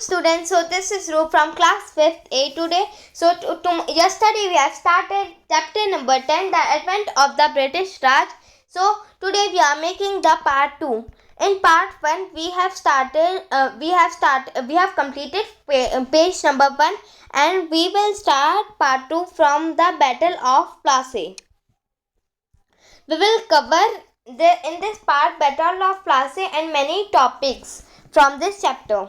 students, so this is Ru from class 5th A today. So yesterday we have started chapter number 10, the advent of the British Raj. So today we are making the part 2. In part 1 we have completed page number 1, and we will start part 2 from the Battle of Plassey. We will cover in this part Battle of Plassey and many topics from this chapter.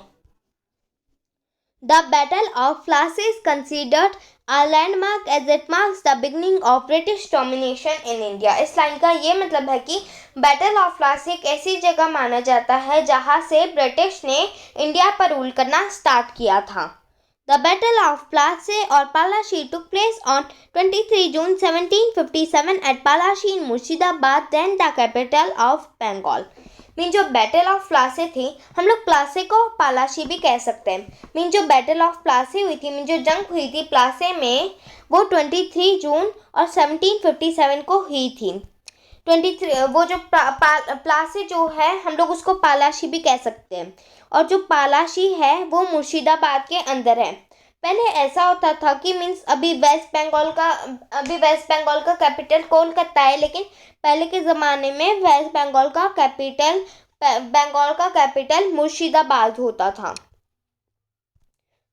The Battle of Plassey is considered a landmark as it marks the beginning of British domination in India. इस line का ये मतलब है कि battle of Plassey एक ऐसी जगह माना जाता है जहां से ब्रिटिश ने इंडिया पर रूल करना स्टार्ट किया था. The Battle of Plassey or Palashi took place on 23 June 1757 at Palashi in Murshidabad, then the capital of Bengal. Mean जो बैटल ऑफ प्लासी थी, हम लोग प्लासी को पालाशी भी कह सकते हैं. मीन जो बैटल ऑफ प्लासी हुई थी, मीन जो जंग हुई थी प्लासी में, वो 23 जून और 1757 को हुई थी. 23 वो जो प्लासी जो है हम लोग उसको पालाशी भी कह सकते हैं. और जो पालाशी है वो मुर्शिदाबाद के अंदर है. पहले ऐसा होता था कि मीन्स अभी वेस्ट बंगाल का कैपिटल कोलकाता है, लेकिन पहले के ज़माने में वेस्ट बंगाल का कैपिटल मुर्शिदाबाद होता था.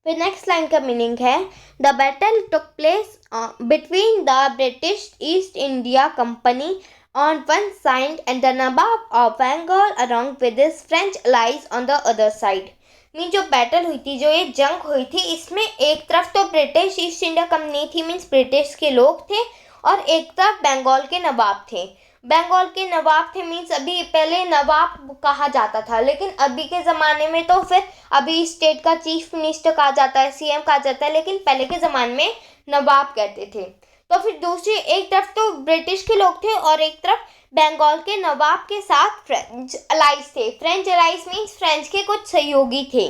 फिर नेक्स्ट लाइन का मीनिंग है the battle took place between the British east India company on one side and the Nawab of Bengal along with his French allies on the other side. Mean जो battle हुई थी, जो ये जंग हुई थी, इसमें एक तरफ तो ब्रिटिश ईस्ट इंडिया कंपनी थी, मीन्स ब्रिटिश के लोग थे, और एक तरफ बंगाल के नवाब थे. बंगाल के नवाब थे मीन्स अभी पहले नवाब कहा जाता था, लेकिन अभी के ज़माने में तो फिर अभी स्टेट का चीफ मिनिस्टर कहा जाता है, सीएम कहा जाता है, लेकिन पहले के ज़माने में नवाब कहते थे. तो फिर दूसरी एक तरफ तो ब्रिटिश के लोग थे और एक तरफ बंगाल के नवाब के साथ फ्रेंच अलाइज थे. फ्रेंच अलाइज मीन्स फ्रेंच के कुछ सहयोगी थे.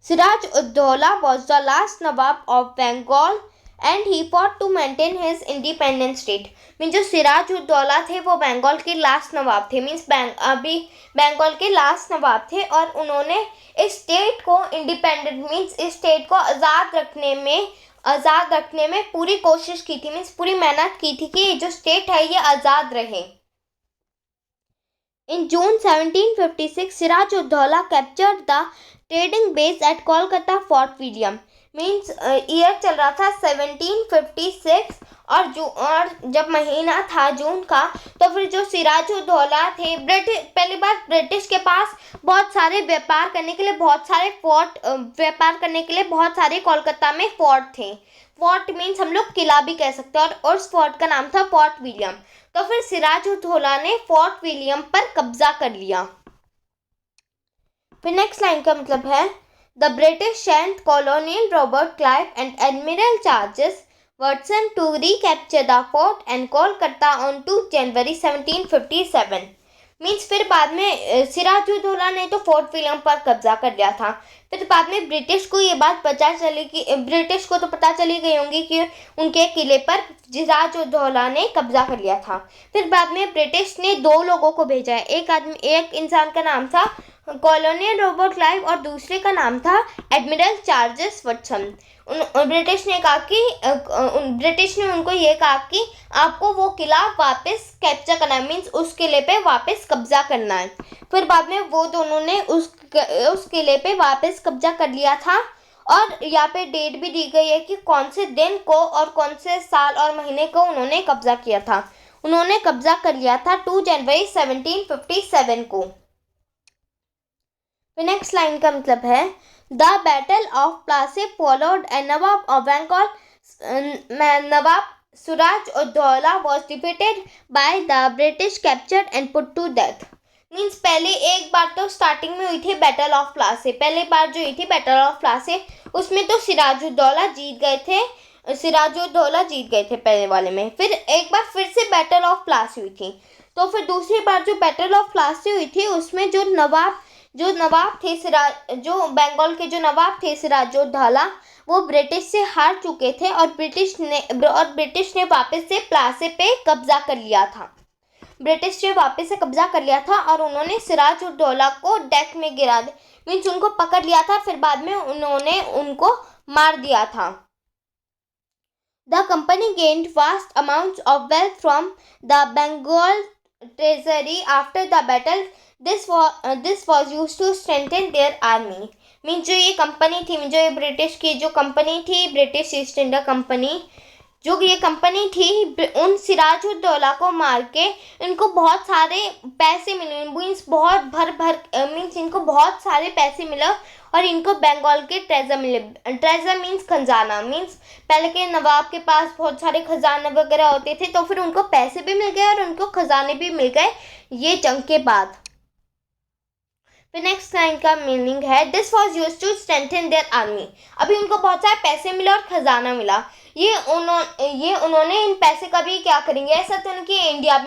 Siraj ud Daula was the last nawab of Bengal and he fought to maintain his independent state. Mean जो सिराज उद दौला थे वो बंगाल के लास्ट नवाब थे, मीन्स अभी बंगाल के लास्ट नवाब थे, और उन्होंने इस स्टेट को इंडिपेंडेंट मीन्स इस स्टेट को आज़ाद रखने में पूरी कोशिश की थी, मीन्स पूरी मेहनत की थी कि जो स्टेट है ये आज़ाद रहे. इन जून 1756 Siraj ud Daula captured the trading base at Kolkata Fort William. Means year चल रहा था 1756 और जब महीना था जून का, तो फिर जो सिराज उद दौला थे, पहली बार ब्रिटिश के पास बहुत सारे व्यापार करने के लिए बहुत सारे कोलकाता में फोर्ट थे. फोर्ट मीन्स हम लोग किला भी कह सकते हैं, और उस फोर्ट का नाम था फोर्ट विलियम. तो फिर सिराज उद दौला ने फोर्ट विलियम पर कब्जा कर लिया. फिर नेक्स्ट लाइन का मतलब है the British sent colonial Robert Clive and admiral Charles Watson to recapture the fort and Kolkata on 2 January 1757. Means फिर बाद में सिराज उद दौला ने तो फोर्ट विलियम पर कब्जा कर लिया था. फिर बाद में ब्रिटिश को ये बात पता चली कि ब्रिटिश को तो पता चली गई होंगी कि उनके किले पर सिराज उद दौला ने कब्जा कर लिया था. फिर बाद में ब्रिटिश ने 2 लोगों को भेजा है. एक इंसान का नाम था कॉलोनियल रॉबर्ट क्लाइव और दूसरे का नाम था एडमिरल चार्ल्स वॉटसन. ब्रिटिश ने उनको ये कहा कि आपको वो किला वापस कैप्चर करना है, मीन्स उस किले पे वापस कब्जा करना है. फिर बाद में वो दोनों ने उस किले पे वापस कब्जा कर लिया था, और यहाँ पे डेट भी दी गई है कि कौन से दिन को और कौन से साल और महीने को उन्होंने कब्जा किया था. उन्होंने कब्जा कर लिया था 2 जनवरी 1757 को. नेक्स्ट लाइन का मतलब है the battle of Plassey followed and नवाब ऑफ बंगाल नवाब Siraj ud Daula was defeated by the British captured and put to death. Means पहले एक बार तो स्टार्टिंग में हुई थी बैटल ऑफ प्लासी. पहली बार जो हुई थी बैटल ऑफ प्लासी, उसमें तो सिराज उद दौला जीत गए थे पहले वाले में. फिर एक बार फिर से बैटल ऑफ प्लासी हुई थी. तो फिर दूसरी बार जो बैटल ऑफ प्लासी हुई थी उसमें जो बंगाल के जो नवाब थे सिराज उद दौला, वो ब्रिटिश से हार चुके थे, और ब्रिटिश ने वापस से प्लासी पे कब्जा कर लिया था. और उन्होंने सिराज उद दौला को डेथ में मीन्स उनको पकड़ लिया था, फिर बाद में उन्होंने उनको मार दिया था। The company gained vast amounts of wealth from the Bengal treasury after the battle. This was used to strengthen their army. Means जो ये कंपनी थी, जो ये ब्रिटिश की जो कंपनी थी, ब्रिटिश ईस्ट इंडिया कंपनी, जो ये कंपनी थी, उन सिराजुद्दौला को मार के इनको बहुत सारे पैसे मिले। मीन्स बहुत मीन्स इनको बहुत सारे पैसे मिले और इनको बंगाल के ट्रेजर मिले। ट्रेजर मीन्स खजाना, मीन्स पहले के नवाब के पास बहुत सारे खजाने वगैरह होते थे, तो फिर उनको पैसे भी मिल गए और उनको खजाने भी मिल गए ये जंग के बाद। फिर नेक्स्ट लाइन का मीनिंग है this was used to strengthen their army. अभी उनको बहुत सारे पैसे मिले और खजाना मिला। ये उन्होंने इन पैसे का भी क्या करेंगे, ऐसा तो नहीं कि इंडिया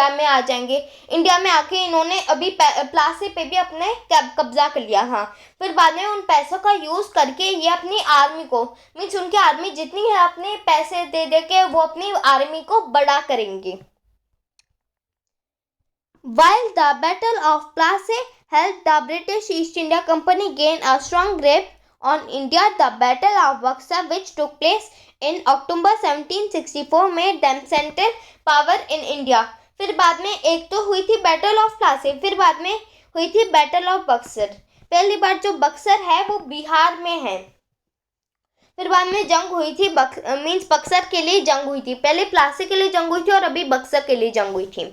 में आ जाएंगे। इंडिया में आके इन्होंने अभी प्लासी पे भी अपने कब्जा कर लिया। हाँ, फिर बाद में उन पैसों का यूज़ करके ये अपनी आर्मी को, मीन्स उनकी आर्मी जितनी है अपने पैसे दे दे के वो अपनी आर्मी को बड़ा करेंगे। While the Battle of Plassey helped the British East India Company gain a strong grip on India, the Battle of Buxar, which took place in October 1764, made them central power in India. फिर बाद में एक तो हुई थी battle of Plassey, फिर बाद में हुई थी बैटल ऑफ बक्सर। पहली बार जो बक्सर है वो बिहार में है, फिर बाद में जंग हुई थी मीन्स बक्सर के लिए जंग हुई थी। पहले प्लासी के लिए जंग हुई थी और अभी बक्सर के लिए जंग हुई थी।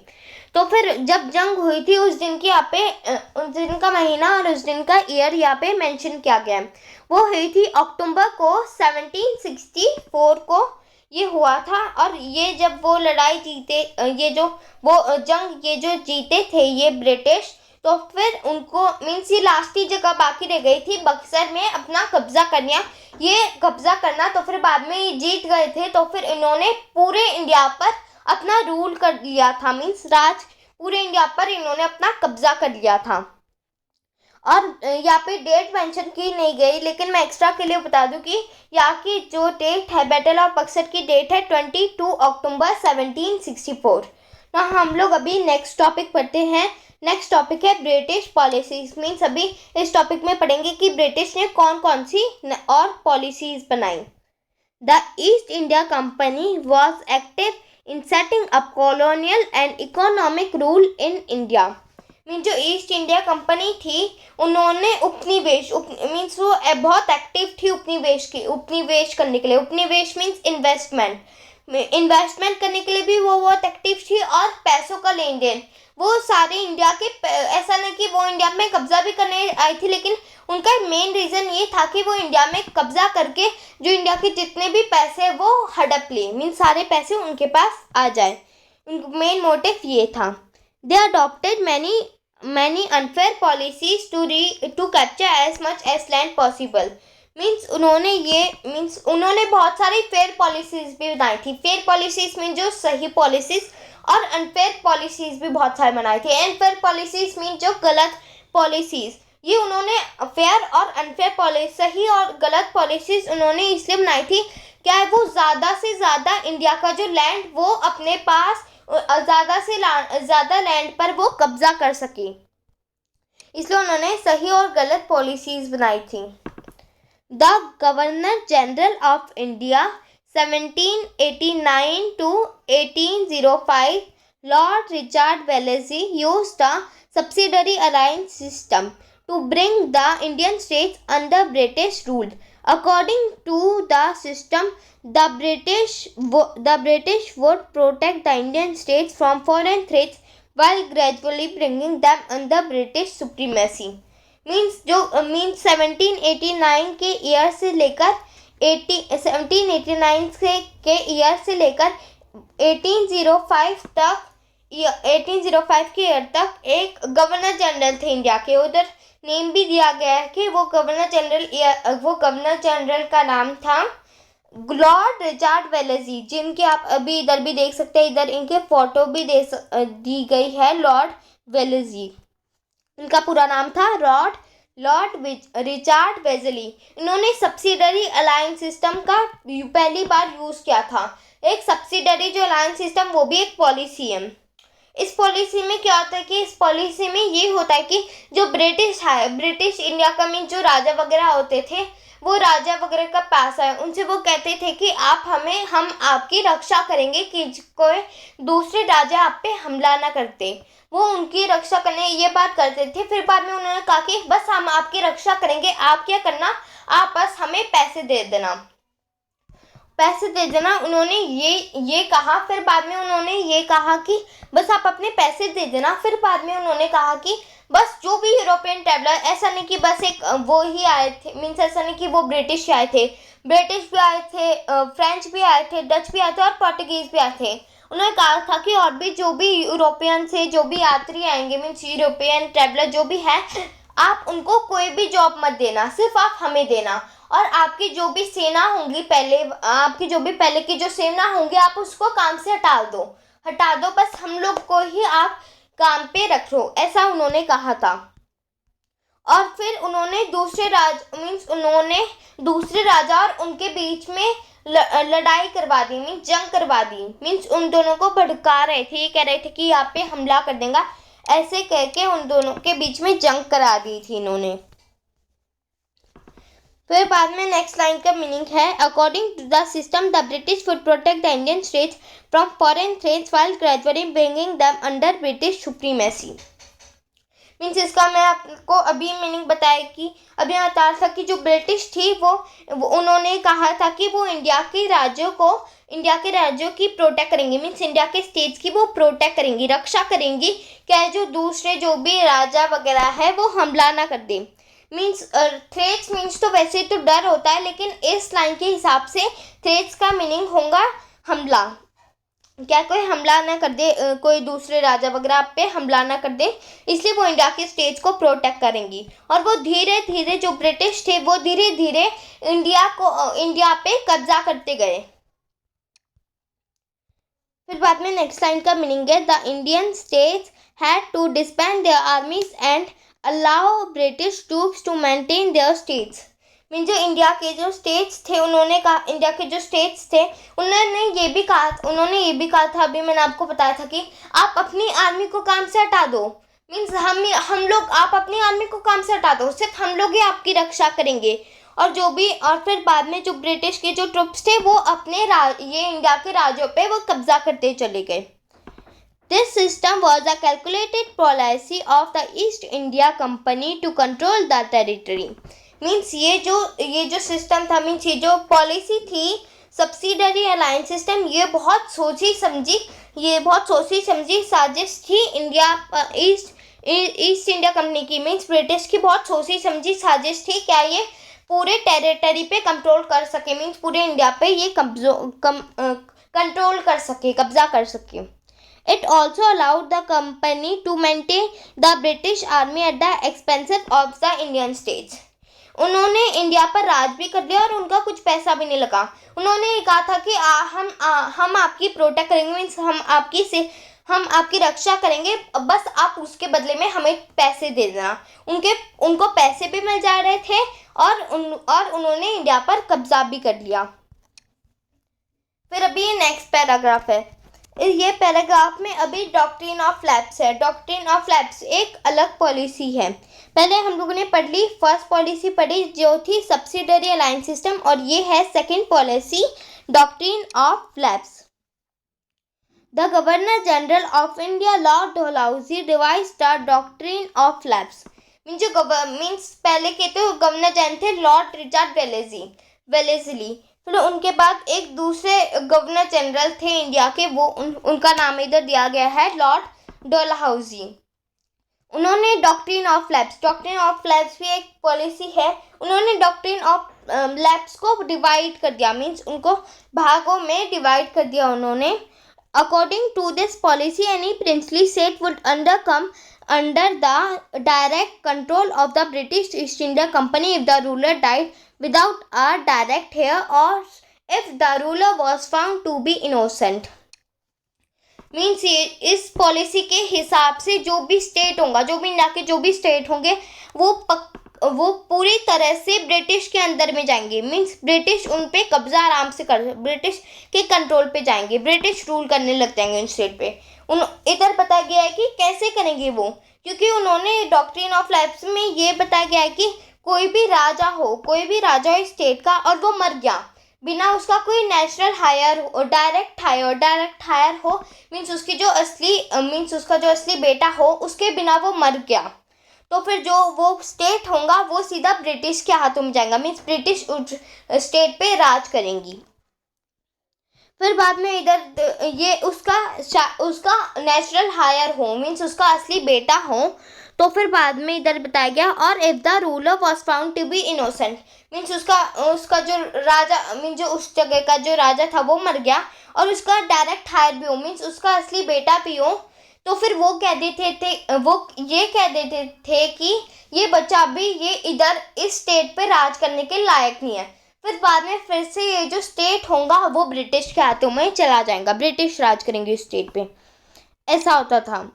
तो फिर जब जंग हुई थी उस दिन की यहाँ पे उस दिन का महीना और उस दिन का ईयर यहाँ पे मेंशन किया गया है। वो हुई थी अक्टूबर को 1764 को ये हुआ था। और ये जब वो लड़ाई जीते, ये जो जीते थे ये ब्रिटिश, तो फिर उनको मीन्स ये लास्ट ही जगह बाकी रह गई थी बक्सर में अपना कब्जा करना। तो फिर बाद में ये जीत गए थे, तो फिर इन्होंने पूरे इंडिया पर अपना रूल कर लिया था, मीन्स पूरे इंडिया पर इन्होंने अपना कब्जा कर लिया था। और यहाँ पे डेट मेंशन की नहीं गई, लेकिन मैं एक्स्ट्रा के लिए बता दूं कि यहाँ की जो डेट है बैटल ऑफ बक्सर की डेट है 22 अक्टूबर 1764। ना हम लोग अभी नेक्स्ट टॉपिक पढ़ते हैं। नेक्स्ट टॉपिक है ब्रिटिश पॉलिसीज। मीन्स अभी इस टॉपिक में पढ़ेंगे कि ब्रिटिश ने कौन कौन सी और पॉलिसीज बनाई। The east India company was active in setting up colonial and economic rule in India। Mean जो ईस्ट इंडिया कंपनी थी उन्होंने उपनिवेश मीन्स वो बहुत एक्टिव थी उपनिवेश करने के लिए। उपनिवेश मीन्स इन्वेस्टमेंट करने के लिए भी वो बहुत एक्टिव थी, और पैसों का लेन देन वो सारे इंडिया के, ऐसा नहीं कि वो इंडिया में कब्जा भी करने आई थी, लेकिन उनका मेन रीज़न ये था कि वो इंडिया में कब्जा करके जो इंडिया के जितने भी पैसे वो हड़प ले, मीन्स सारे पैसे उनके पास आ जाए। उनका मेन मोटिव ये था। They adopted many unfair policies to capture as much as land possible. Means उन्होंने बहुत सारी फेयर पॉलिसीज भी बनाई थी। फेयर पॉलिसीज मीन जो सही पॉलिसीज, और अनफेयर पॉलिसीज भी बहुत सारे बनाई थी। अनफेयर पॉलिसीज मीन जो गलत पॉलिसीज, ये उन्होंने फेयर और अनफेयर पॉलिसी, सही और गलत पॉलिसीज उन्होंने इसलिए बनाई थी क्या है, वो ज़्यादा से ज़्यादा इंडिया का जो लैंड वो अपने पास ज़्यादा से ज़्यादा लैंड पर वो कब्जा कर सके, इसलिए उन्होंने सही और गलत पॉलिसीज बनाई थी। The governor general of India 1789 to 1805 Lord Richard Wellesley used the subsidiary alliance system to bring the Indian states under British rule. According to the system, the British would protect the Indian states from foreign threats while gradually bringing them under British supremacy. Means 1789 के year से लेकर 1789 के year से लेकर 1805 के year तक एक governor general थे इंडिया के। उधर नेम भी दिया गया है कि वो गवर्नर जनरल का नाम था लॉर्ड रिचर्ड वेलेस्ली, जिनके आप अभी इधर भी देख सकते हैं, इधर इनके फोटो भी दी गई है। लॉर्ड वेलेस्ली, इनका पूरा नाम था लॉर्ड रिचर्ड वेलेस्ली। इन्होंने सब्सिडरी अलायंस सिस्टम का पहली बार यूज़ किया था। एक सब्सिडरी जो अलायंस सिस्टम वो भी एक पॉलिसी है। इस पॉलिसी में क्या होता है कि इस पॉलिसी में ये होता है कि जो ब्रिटिश इंडिया का मीन जो राजा वगैरह होते थे, वो राजा वगैरह का पास है, उनसे वो कहते थे कि हम आपकी रक्षा करेंगे कि कोई दूसरे राजा आप पे हमला ना करते। वो उनकी रक्षा करने ये बात करते थे। फिर बाद में उन्होंने कहा कि बस हम आपकी रक्षा करेंगे, आप क्या करना, आप बस हमें पैसे दे देना। उन्होंने ये कहा। फिर बाद में उन्होंने ये कहा कि बस आप अपने पैसे दे देना। फिर बाद में उन्होंने कहा कि बस जो भी यूरोपियन ट्रैवलर, ऐसा नहीं कि बस एक वो ही आए थे, मीन्स ऐसा नहीं कि वो ब्रिटिश आए थे, ब्रिटिश भी आए थे, फ्रेंच भी आए थे, डच भी आए थे और पोर्टुगीज भी आए थे। उन्होंने कहा था कि और भी जो भी यूरोपियन से जो भी यात्री आएंगे, मीन्स यूरोपियन ट्रैवलर जो भी है, आप उनको कोई भी जॉब मत देना, सिर्फ आप हमें देना। और आपकी जो भी सेना होंगी आपकी जो भी पहले की जो सेना होंगी, आप उसको काम से हटा दो, बस हम लोग को ही आप काम पे रख लो, ऐसा उन्होंने कहा था। और फिर उन्होंने दूसरे राजा और उनके बीच में लड़ाई करवा दी, मीन्स जंग करवा दी। मीन्स उन दोनों को भड़का रहे थे, ये कह रहे थे कि यहाँ पे हमला कर देगा, ऐसे कह के उन दोनों के बीच में जंग करा दी थी इन्होंने। फिर बाद में नेक्स्ट लाइन का मीनिंग है, according to the system the British would protect the Indian states from foreign threats while gradually bringing them under British supremacy. Means इसका मैं आपको अभी मीनिंग बताया कि अभी मैं बता रहा था कि जो ब्रिटिश थी वो उन्होंने कहा था कि वो इंडिया के राज्यों की प्रोटेक्ट करेंगी, मीन्स इंडिया के स्टेट्स की वो प्रोटेक्ट करेंगी, रक्षा करेंगी, क्या जो दूसरे जो भी राजा वगैरह है वो हमला ना कर दे। मीन्स थ्रेट्स मीन्स तो वैसे तो डर होता है, लेकिन इस लाइन के हिसाब से थ्रेट्स का मीनिंग होगा हमला, क्या कोई हमला ना कर दे, कोई दूसरे राजा वगैरह पे हमला ना कर दे, इसलिए वो इंडिया के स्टेट्स को प्रोटेक्ट करेंगी। और वो धीरे धीरे जो ब्रिटिश थे वो धीरे धीरे इंडिया पे कब्जा करते गए। फिर बाद में नेक्स्ट लाइन का मीनिंग है, the Indian states had to disband their armies and allow British troops to maintain their states. Mean जो इंडिया के जो स्टेट्स थे, उन्होंने ये भी कहा था, अभी मैंने आपको बताया था कि आप अपनी आर्मी को काम से हटा दो। मीन्स आप अपनी आर्मी को काम से हटा दो, सिर्फ हम लोग ही आपकी रक्षा करेंगे। और फिर बाद में जो ब्रिटिश के जो ट्रुप्स थे वो ये इंडिया के राज्यों पे वो कब्जा करते चले गए। This system was a calculated policy of the East India Company to control the territory. Means ये जो सिस्टम था, मीन्स ये जो पॉलिसी थी सब्सिडरी अलायंस सिस्टम, ये बहुत सोची समझी साजिश थी ईस्ट इंडिया कंपनी की। मीन्स ब्रिटिश की बहुत सोची समझी साजिश थी, क्या ये पूरे टेरिटरी पे कंट्रोल कर सके, मीन्स पूरे इंडिया पे ये कंट्रोल कर सके, कब्जा कर सके। It also allowed the company to maintain the British Army at the expense of the Indian states. उन्होंने इंडिया पर राज भी कर लिया और उनका कुछ पैसा भी नहीं लगा। उन्होंने ये कहा था कि हम आपकी प्रोटेक्ट करेंगे, मीन्स हम आपकी रक्षा करेंगे, बस आप उसके बदले में हमें पैसे दे देना। उनको पैसे भी मिल जा रहे थे और उन्होंने इंडिया पर कब्जा भी कर लिया। फिर अभी ये नेक्स्ट पैराग्राफ है, ये पैराग्राफ में अभी डॉक्ट्रिन ऑफ लैप्स है। डॉक्ट्रिन ऑफ लैप्स एक अलग पॉलिसी है। पहले हम लोगों ने पढ़ ली, फर्स्ट पॉलिसी पढ़ी जो थी सब्सिडरी अलायंस सिस्टम, और ये है second policy doctrine of lapse. The governor general of India Lord Dalhousie devised the doctrine of lapse. Means पहले के तो गवर्नर जनरल थे लॉर्ड रिचर्ड वेलेस्ली। फिर उनके बाद एक दूसरे गवर्नर जनरल थे इंडिया के, उनका नाम इधर दिया गया है लॉर्ड डलहौजी। उन्होंने डॉक्ट्रिन ऑफ लैप्स भी एक पॉलिसी है। उन्होंने डॉक्ट्रिन ऑफ लैप्स को डिवाइड कर दिया, मीन्स उनको भागों में डिवाइड कर दिया उन्होंने। According to this policy any princely state would come under the direct control of the British East India Company if the ruler died without a direct heir or if the ruler was found to be innocent. Means इस policy के हिसाब से जो भी India के जो भी state होंगे वो पूरी तरह से ब्रिटिश के अंदर में जाएंगे, मीन्स ब्रिटिश उन पे कब्जा आराम से कर, ब्रिटिश के कंट्रोल पे जाएंगे, ब्रिटिश रूल करने लग जाएंगे उन स्टेट पे। इधर बताया गया है कि कैसे करेंगे वो, क्योंकि उन्होंने डॉक्ट्रिन ऑफ लैप्स में ये बताया गया है कि कोई भी राजा हो इस स्टेट का और वो मर गया बिना उसका कोई नेचुरल हायर डायरेक्ट हायर हो, मीन्स उसका जो असली बेटा हो उसके बिना वो मर गया, तो फिर जो वो स्टेट होगा वो सीधा ब्रिटिश के हाथों में जाएगा, मीन्स ब्रिटिश स्टेट पे राज करेंगी। फिर बाद में इधर ये उसका नेचुरल हायर हो, मीन्स उसका असली बेटा हो, तो फिर बाद में इधर बताया गया और if the ruler was found to be innocent, means उसका जो राजा, मीन्स जो उस जगह का जो राजा था वो मर गया और उसका डायरेक्ट हायर भी हो, मीन्स उसका असली बेटा भी हो, तो फिर वो ये कह देते थे कि ये बच्चा अभी ये इधर इस स्टेट पे राज करने के लायक नहीं है। फिर बाद में फिर से ये जो स्टेट होगा वो ब्रिटिश के हाथों में चला जाएगा, ब्रिटिश राज करेंगे इस स्टेट पे, ऐसा होता था।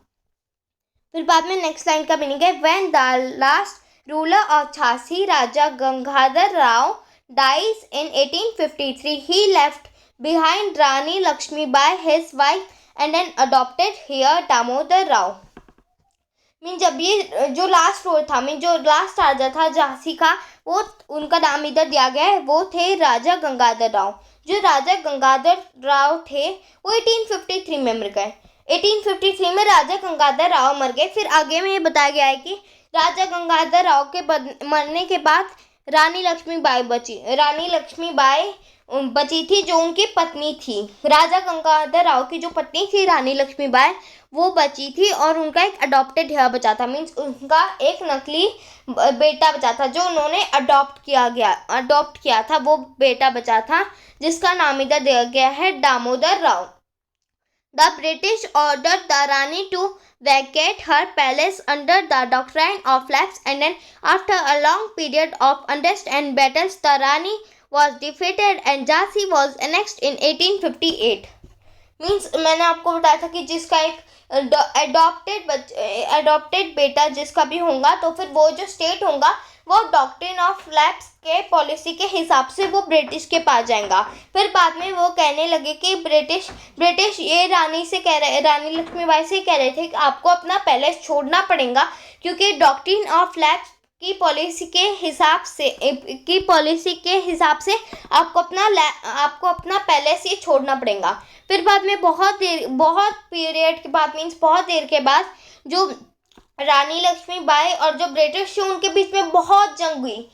फिर बाद में नेक्स्ट लाइन का मीनिंग है when the last ruler of Jhansi Raja Gangadhar Rao dies in 1853 he left behind Rani Lakshmibai his wife and an adopted heir Damodar Rao. Mean जब ये जो लास्ट रूलर था, मीन जो लास्ट राजा था झांसी का, वो उनका नाम इधर दिया गया है, वो थे राजा गंगाधर राव। जो राजा गंगाधर राव थे वो 1853 में मर गए। 1853 में राजा गंगाधर राव मर गए। फिर आगे में ये बताया गया है कि राजा गंगाधर राव के मरने के बाद रानी लक्ष्मीबाई बची थी जो उनकी पत्नी थी। राजा गंगाधर राव की जो पत्नी थी रानी लक्ष्मीबाई वो बची थी और उनका एक अडॉप्टेड हेयर बचा था, मीन्स उनका एक नकली बेटा बचा था जो उन्होंने अडॉप्ट किया था, वो बेटा बचा था जिसका नाम इधर दिया गया है Damodar Rao. The British ordered the Rani to vacate her palace under the doctrine of lapse, and then after a long period of unrest and battles, the Rani was defeated and Jhansi was annexed in 1858. Means मैंने आपको बताया था कि जिसका एक adopted बेटा जिसका भी होगा तो फिर वो जो स्टेट होगा वो डॉक्ट्रिन ऑफ लैप्स के पॉलिसी के हिसाब से वो ब्रिटिश के पास जाएगा। फिर बाद में वो कहने लगे कि ब्रिटिश ये रानी लक्ष्मीबाई से कह रहे थे कि आपको अपना पैलेस छोड़ना पड़ेगा, क्योंकि डॉक्ट्रिन ऑफ लैप्स की पॉलिसी के हिसाब से आपको अपना पैलेस ही छोड़ना पड़ेगा। फिर बाद में बहुत देर के बाद जो रानी लक्ष्मीबाई और जो ब्रिटिश थे उनके बीच में बहुत जंग हुई,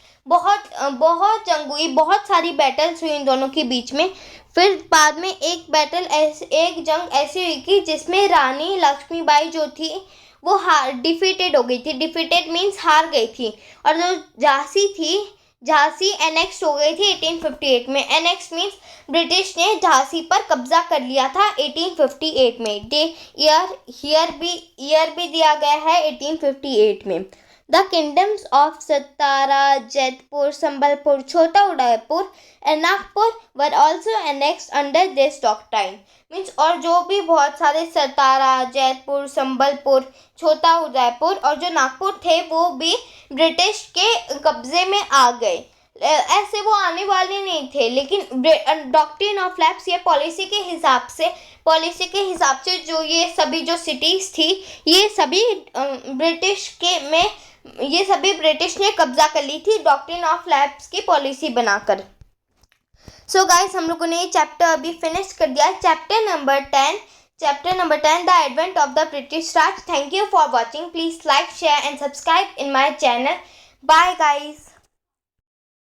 बहुत सारी बैटल्स हुई इन दोनों के बीच में। फिर बाद में एक जंग ऐसी हुई कि जिसमें रानी लक्ष्मीबाई जो थी वो डिफीटेड हो गई थी। डिफीटेड मीन्स हार गई थी। और जो झांसी एनेक्स हो गई थी 1858 में। एनेक्स मीन्स ब्रिटिश ने झांसी पर कब्जा कर लिया था 1858 में। ईयर भी दिया गया है 1858 में। The kingdoms of Satara, Jaipur, Sambalpur, Chota Udaipur and Nagpur were also annexed under this doctrine. Means और जो भी बहुत सारे सतारा, जयपुर, संबलपुर, छोटा उदयपुर और जो नागपुर थे वो भी ब्रिटिश के कब्जे में आ गए। ऐसे वो आने वाले नहीं थे, लेकिन डॉक्ट्रिन ऑफ लैप्स ये पॉलिसी के हिसाब से जो ये सभी जो सिटीज़ थी ये सभी ब्रिटिश ने कब्जा कर ली थी डॉक्ट्रिन ऑफ लैप्स की पॉलिसी बनाकर। सो गाइस हम लोगों ने ये चैप्टर अभी फिनिश कर दिया है। Chapter number 10 the advent of the British Raj. Thank you for watching. Please like, share and subscribe in my channel. Bye guys.